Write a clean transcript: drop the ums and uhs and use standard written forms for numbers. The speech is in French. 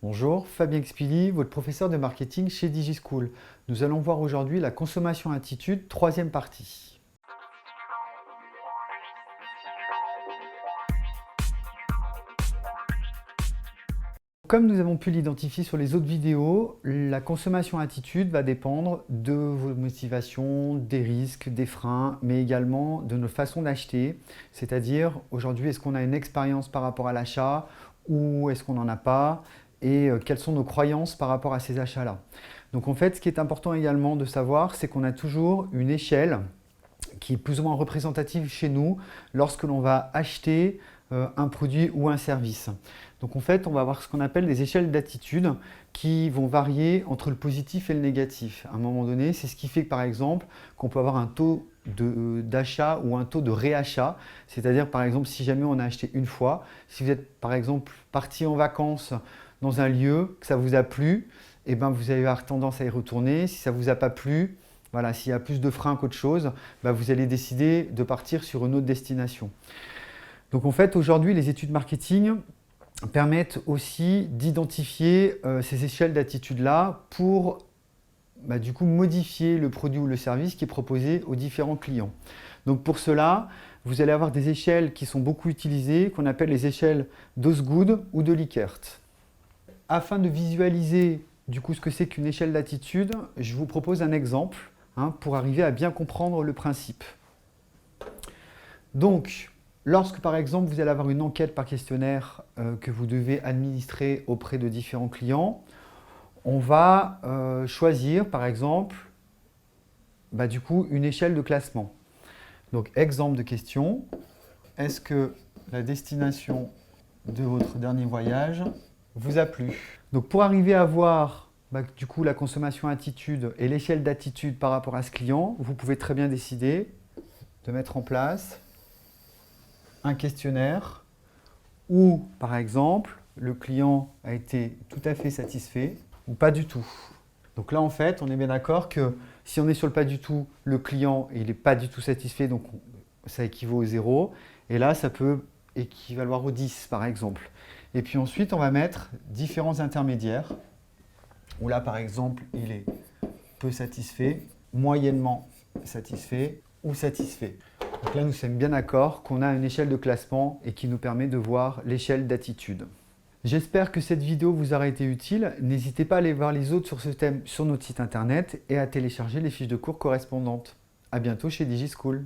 Bonjour, Fabien Expili, votre professeur de marketing chez DigiSchool. Nous allons voir aujourd'hui la consommation attitude, troisième partie. Comme nous avons pu l'identifier sur les autres vidéos, la consommation attitude va dépendre de vos motivations, des risques, des freins, mais également de nos façons d'acheter. C'est-à-dire, aujourd'hui, est-ce qu'on a une expérience par rapport à l'achat ou est-ce qu'on n'en a pas? Et quelles sont nos croyances par rapport à ces achats-là. Donc en fait, ce qui est important également de savoir, c'est qu'on a toujours une échelle qui est plus ou moins représentative chez nous lorsque l'on va acheter un produit ou un service. Donc en fait, on va avoir ce qu'on appelle des échelles d'attitude qui vont varier entre le positif et le négatif. À un moment donné, c'est ce qui fait que, par exemple, qu'on peut avoir un taux d'achat ou un taux de réachat. C'est-à-dire, par exemple, si jamais on a acheté une fois, si vous êtes, par exemple, parti en vacances dans un lieu, que ça vous a plu, eh ben, vous allez avoir tendance à y retourner. Si ça ne vous a pas plu, voilà, s'il y a plus de freins qu'autre chose, bah, vous allez décider de partir sur une autre destination. Donc en fait, aujourd'hui, les études marketing permettent aussi d'identifier ces échelles d'attitude-là pour du coup modifier le produit ou le service qui est proposé aux différents clients. Donc pour cela, vous allez avoir des échelles qui sont beaucoup utilisées, qu'on appelle les échelles d'Osgood ou de Likert. Afin de visualiser du coup ce que c'est qu'une échelle d'attitude, je vous propose un exemple pour arriver à bien comprendre le principe. Donc, lorsque par exemple vous allez avoir une enquête par questionnaire que vous devez administrer auprès de différents clients, on va choisir par exemple du coup une échelle de classement. Donc exemple de question, est-ce que la destination de votre dernier voyage vous a plu? Donc pour arriver à voir du coup la consommation attitude et l'échelle d'attitude par rapport à ce client, vous pouvez très bien décider de mettre en place un questionnaire où, par exemple, le client a été tout à fait satisfait ou pas du tout. Donc là, en fait, on est bien d'accord que si on est sur le pas du tout, le client il n'est pas du tout satisfait, donc ça équivaut au 0. Et là, ça peut équivaloir au 10, par exemple. Et puis ensuite, on va mettre différents intermédiaires, où là, par exemple, il est peu satisfait, moyennement satisfait ou satisfait. Donc là, nous sommes bien d'accord qu'on a une échelle de classement et qui nous permet de voir l'échelle d'attitude. J'espère que cette vidéo vous aura été utile. N'hésitez pas à aller voir les autres sur ce thème sur notre site internet et à télécharger les fiches de cours correspondantes. À bientôt chez DigiSchool.